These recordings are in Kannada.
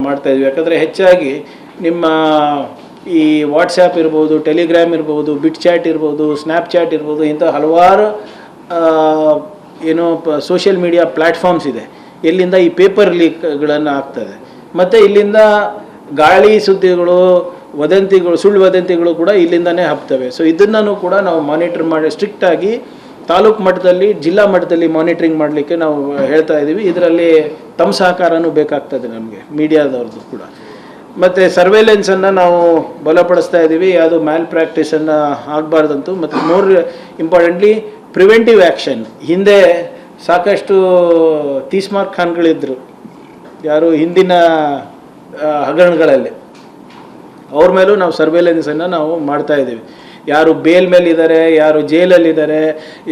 ಮಾಡ್ತಾ ಇದ್ವಿ. ಯಾಕಂದರೆ ಹೆಚ್ಚಾಗಿ ನಿಮ್ಮ ಈ ವಾಟ್ಸ್ಯಾಪ್ ಇರ್ಬೋದು, ಟೆಲಿಗ್ರಾಮ್ ಇರ್ಬೋದು, ಬಿಟ್ ಚಾಟ್ ಇರ್ಬೋದು, ಸ್ನ್ಯಾಪ್ ಚಾಟ್ ಇರ್ಬೋದು, ಇಂಥ ಹಲವಾರು ಸೋಷಿಯಲ್ ಮೀಡಿಯಾ ಪ್ಲ್ಯಾಟ್ಫಾರ್ಮ್ಸ್ ಇದೆ ಎಲ್ಲಿಂದ ಈ ಪೇಪರ್ ಲೀಕ್ಗಳನ್ನು ಆಗ್ತದೆ. ಮತ್ತು ಇಲ್ಲಿಂದ ಗಾಳಿ ಸುದ್ದಿಗಳು, ವದಂತಿಗಳು, ಸುಳ್ಳು ವದಂತಿಗಳು ಕೂಡ ಇಲ್ಲಿಂದನೇ ಹಬ್ತವೆ. ಸೊ ಇದನ್ನು ಕೂಡ ನಾವು ಮಾನಿಟರ್ ಮಾಡಿ ಸ್ಟ್ರಿಕ್ಟಾಗಿ ತಾಲೂಕು ಮಟ್ಟದಲ್ಲಿ, ಜಿಲ್ಲಾ ಮಟ್ಟದಲ್ಲಿ ಮಾನಿಟ್ರಿಂಗ್ ಮಾಡಲಿಕ್ಕೆ ನಾವು ಹೇಳ್ತಾ ಇದ್ದೀವಿ. ಇದರಲ್ಲಿ ತಮ್ಮ ಸಹಕಾರನೂ ಬೇಕಾಗ್ತದೆ ನಮಗೆ, ಮೀಡಿಯಾದವ್ರದ್ದು ಕೂಡ. ಮತ್ತು ಸರ್ವೇಲೆನ್ಸನ್ನು ನಾವು ಬಲಪಡಿಸ್ತಾ ಇದ್ದೀವಿ, ಯಾವುದು ಮ್ಯಾಲ್ ಪ್ರಾಕ್ಟೀಸನ್ನು ಆಗಬಾರ್ದಂತೂ. ಮತ್ತು ಮೋರ್ ಇಂಪಾರ್ಟೆಂಟ್ಲಿ ಪ್ರಿವೆಂಟಿವ್ ಆ್ಯಕ್ಷನ್. ಹಿಂದೆ ಸಾಕಷ್ಟು ತೀಸ್ಮಾರ್ ಖಾನ್ಗಳಿದ್ದರು, ಯಾರು ಹಿಂದಿನ ಹಗರಣಗಳಲ್ಲಿ, ಅವ್ರ ಮೇಲೂ ನಾವು ಸರ್ವೇಲೆನ್ಸನ್ನು ನಾವು ಮಾಡ್ತಾ ಇದ್ದೀವಿ. ಯಾರು ಬೇಲ್ ಮೇಲಿದ್ದಾರೆ, ಯಾರು ಜೈಲಲ್ಲಿದ್ದಾರೆ,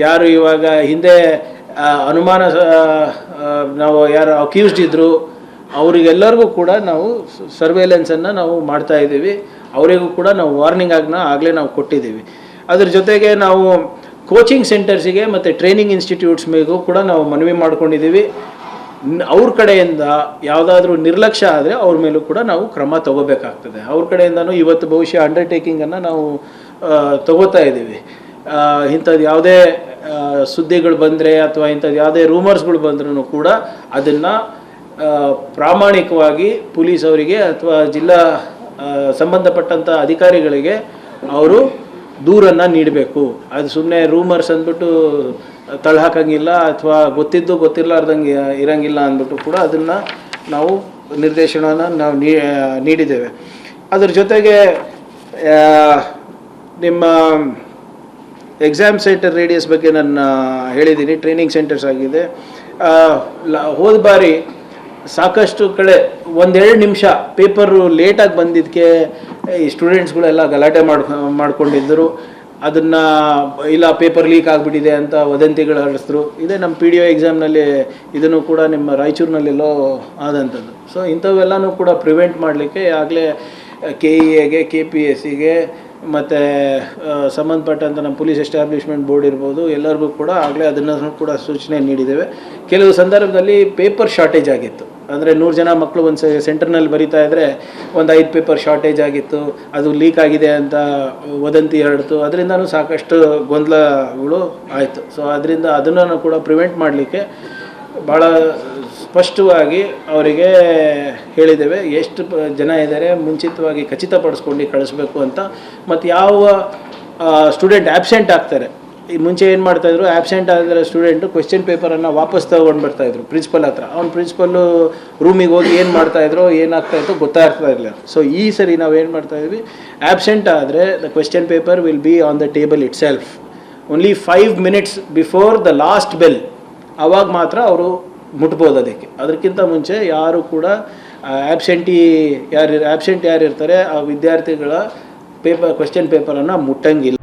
ಯಾರು ಇವಾಗ ಹಿಂದೆ ಅನುಮಾನ ನಾವು ಯಾರು ಅಕ್ಯೂಸ್ಡ್ ಇದ್ದರು, ಅವರಿಗೆಲ್ಲರಿಗೂ ಕೂಡ ನಾವು ಸರ್ವೇಲೆನ್ಸನ್ನು ನಾವು ಮಾಡ್ತಾ ಇದ್ದೀವಿ. ಅವರಿಗೂ ಕೂಡ ನಾವು ವಾರ್ನಿಂಗ್ ಆಗಲೇ ನಾವು ಕೊಟ್ಟಿದ್ದೀವಿ. ಅದ್ರ ಜೊತೆಗೆ ನಾವು ಕೋಚಿಂಗ್ ಸೆಂಟರ್ಸಿಗೆ ಮತ್ತು ಟ್ರೈನಿಂಗ್ ಇನ್ಸ್ಟಿಟ್ಯೂಟ್ಸ್ ಮೇಗೂ ಕೂಡ ನಾವು ಮನವಿ ಮಾಡ್ಕೊಂಡಿದ್ದೀವಿ. ಅವ್ರ ಕಡೆಯಿಂದ ಯಾವುದಾದ್ರೂ ನಿರ್ಲಕ್ಷ್ಯ ಆದರೆ ಅವ್ರ ಮೇಲೂ ಕೂಡ ನಾವು ಕ್ರಮ ತಗೋಬೇಕಾಗ್ತದೆ. ಅವ್ರ ಕಡೆಯಿಂದನೂ ಇವತ್ತು ಬಹುಶಃ ಅಂಡರ್ಟೇಕಿಂಗನ್ನು ನಾವು ತಗೋತಾ ಇದ್ದೀವಿ. ಇಂಥದ್ದು ಯಾವುದೇ ಸುದ್ದಿಗಳು ಬಂದರೆ ಅಥವಾ ಇಂಥದ್ದು ಯಾವುದೇ ರೂಮರ್ಸ್ಗಳು ಬಂದ್ರೂ ಕೂಡ ಅದನ್ನು ಪ್ರಾಮಾಣಿಕವಾಗಿ ಪೊಲೀಸ್ ಅವರಿಗೆ ಅಥವಾ ಜಿಲ್ಲಾ ಸಂಬಂಧಪಟ್ಟಂಥ ಅಧಿಕಾರಿಗಳಿಗೆ ಅವರು ದೂರನ್ನು ನೀಡಬೇಕು. ಅದು ಸುಮ್ಮನೆ ರೂಮರ್ಸ್ ಅಂದ್ಬಿಟ್ಟು ತಳ್ಹಾಕಂಗಿಲ್ಲ, ಅಥವಾ ಗೊತ್ತಿದ್ದು ಗೊತ್ತಿರಲಾರ್ದಂಗೆ ಇರಂಗಿಲ್ಲ ಅಂದ್ಬಿಟ್ಟು ಕೂಡ ಅದನ್ನು ನಾವು ನಿರ್ದೇಶನವನ್ನು ನಾವು ನೀಡಿದ್ದೇವೆ. ಅದ್ರ ಜೊತೆಗೆ ನಿಮ್ಮ ಎಕ್ಸಾಮ್ ಸೆಂಟರ್ ರೇಡಿಯಸ್ ಬಗ್ಗೆ ನಾನು ಹೇಳಿದ್ದೀನಿ. ಟ್ರೈನಿಂಗ್ ಸೆಂಟರ್ಸ್ ಆಗಿದೆ. ಹೋದ ಬಾರಿ ಸಾಕಷ್ಟು ಕಡೆ 1-2 ನಿಮಿಷ ಪೇಪರು ಲೇಟಾಗಿ ಬಂದಿದ್ದಕ್ಕೆ ಈ ಸ್ಟೂಡೆಂಟ್ಸ್ಗಳೆಲ್ಲ ಗಲಾಟೆ ಮಾಡ್ಕೊಂಡಿದ್ದರು. ಅದನ್ನು ಇಲ್ಲ ಪೇಪರ್ ಲೀಕ್ ಆಗಿಬಿಟ್ಟಿದೆ ಅಂತ ವದಂತಿಗಳು ಹರಡಿಸಿದ್ರು. ಇದೇ ನಮ್ಮ PDO ಎಕ್ಸಾಮ್ನಲ್ಲಿ ಇದನ್ನು ಕೂಡ ನಿಮ್ಮ ರಾಯಚೂರಿನಲ್ಲೆಲ್ಲೋ ಆದಂಥದ್ದು. ಸೊ ಇಂಥವೆಲ್ಲನೂ ಕೂಡ ಪ್ರಿವೆಂಟ್ ಮಾಡಲಿಕ್ಕೆ ಆಗಲೇ KEAಗೆ, KPSCಗೆ ಮತ್ತು ಸಂಬಂಧಪಟ್ಟಂಥ ನಮ್ಮ ಪೊಲೀಸ್ ಎಸ್ಟಾಬ್ಲಿಷ್ಮೆಂಟ್ ಬೋರ್ಡ್ ಇರ್ಬೋದು, ಎಲ್ಲರಿಗೂ ಕೂಡ ಆಗಲೇ ಅದನ್ನು ಕೂಡ ಸೂಚನೆ ನೀಡಿದ್ದೇವೆ. ಕೆಲವು ಸಂದರ್ಭದಲ್ಲಿ ಪೇಪರ್ ಶಾರ್ಟೇಜ್ ಆಗಿತ್ತು. ಅಂದರೆ 100 ಜನ ಮಕ್ಕಳು ಒಂದು ಸೆಂಟರ್ನಲ್ಲಿ ಬರೀತಾ ಇದ್ದರೆ ಒಂದು 5 ಪೇಪರ್ ಶಾರ್ಟೇಜ್ ಆಗಿತ್ತು, ಅದು ಲೀಕ್ ಆಗಿದೆ ಅಂತ ವದಂತಿ ಹರಡ್ತು. ಅದರಿಂದನೂ ಸಾಕಷ್ಟು ಗೊಂದಲಗಳು ಆಯಿತು. ಸೊ ಅದರಿಂದ ಅದನ್ನು ಕೂಡ ಪ್ರಿವೆಂಟ್ ಮಾಡಲಿಕ್ಕೆ ಭಾಳ ಸ್ಪಷ್ಟವಾಗಿ ಅವರಿಗೆ ಹೇಳಿದ್ದೇವೆ. ಎಷ್ಟು ಜನ ಇದ್ದಾರೆ ಮುಂಚಿತವಾಗಿ ಖಚಿತಪಡಿಸ್ಕೊಂಡು ಕಳಿಸ್ಬೇಕು ಅಂತ. ಮತ್ತು ಯಾವ ಸ್ಟೂಡೆಂಟ್ ಆ್ಯಬ್ಸೆಂಟ್ ಆಗ್ತಾರೆ, ಈ ಮುಂಚೆ ಏನು ಮಾಡ್ತಾಯಿದ್ರು, ಆ್ಯಬ್ಸೆಂಟ್ ಆಗಿರೋ ಸ್ಟೂಡೆಂಟು ಕ್ವೆಶ್ಚನ್ ಪೇಪರನ್ನು ವಾಪಸ್ ತೊಗೊಂಡು ಬರ್ತಾಯಿದ್ರು ಪ್ರಿನ್ಸಿಪಲ್ ಹತ್ರ. ಅವ್ನು ಪ್ರಿನ್ಸಿಪಲ್ಲು ರೂಮಿಗೆ ಹೋಗಿ ಏನು ಮಾಡ್ತಾಯಿದ್ರು, ಏನಾಗ್ತಾಯಿತ್ತು ಗೊತ್ತಾಗ್ತಾ ಇರಲಿಲ್ಲ. ಸೊ ಈ ಸರಿ ನಾವು ಏನು ಮಾಡ್ತಾಯಿದ್ವಿ, ಆ್ಯಬ್ಸೆಂಟ್ ಆದರೆ the question paper will be on the table it self. Only 5 minutes before the last bell, ಆವಾಗ ಮಾತ್ರ ಅವರು ಮುಟ್ಬೋದು ಅದಕ್ಕೆ. ಅದಕ್ಕಿಂತ ಮುಂಚೆ ಯಾರು ಕೂಡ ಆ್ಯಬ್ಸೆಂಟ್ ಯಾರು ಇರ್ತಾರೆ ಆ ವಿದ್ಯಾರ್ಥಿಗಳ ಕ್ವೆಶ್ಚನ್ ಪೇಪರನ್ನು ಮುಟ್ಟಂಗಿಲ್ಲ.